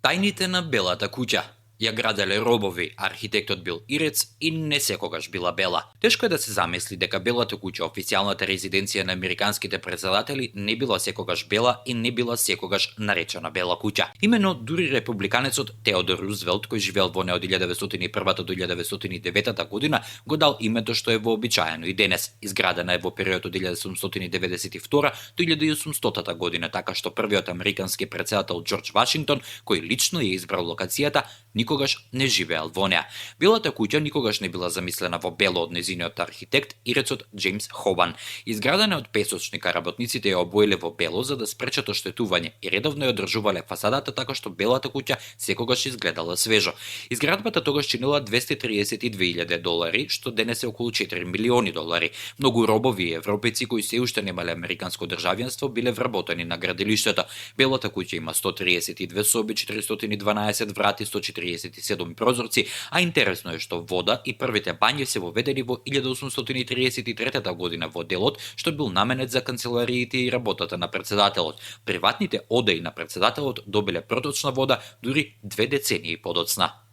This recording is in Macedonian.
Тајните на Белата куќа ја граделе робови, архитектот бил ирец и не секогаш била бела. Тешко е да се замисли дека Белата куќа, официјалната резиденција на американските претседатели, не била секогаш бела и не била секогаш наречена Бела куќа. Имено дури републиканецот Теодор Рузвелт, кој живеел во неа од 1901 до 1909 година, го дал името што е вообичаено и денес. Изградена е во период од 1892 до 1800 година, така што првиот американски претседател Џорџ Вашингтон, кој лично ја избрал локацијата, никогаш не живеел во неа. Белата куќа никогаш не била замислена во бело од нејзиниот архитект, ирецот Џејмс Хобан. Изградена од песочника, работниците ја обоиле во бело за да спречат оштетување и редовно ја одржувале фасадата така што Белата куќа секогаш изгледала свежо. Изградбата тогаш чинила $232,000, што денес е околу $4 милиони. Многу робови и европејци кои се уште немале американско државјанство биле вработени на градилиштето. Белата куќа има 132 соби, 412 врати, 147 прозорци, а интересно е што вода и првите бањи се воведени во 1833 година во делот што бил наменет за канцелариите и работата на претседателот. Приватните одеи на претседателот добиле проточна вода дури 2 децении подоцна.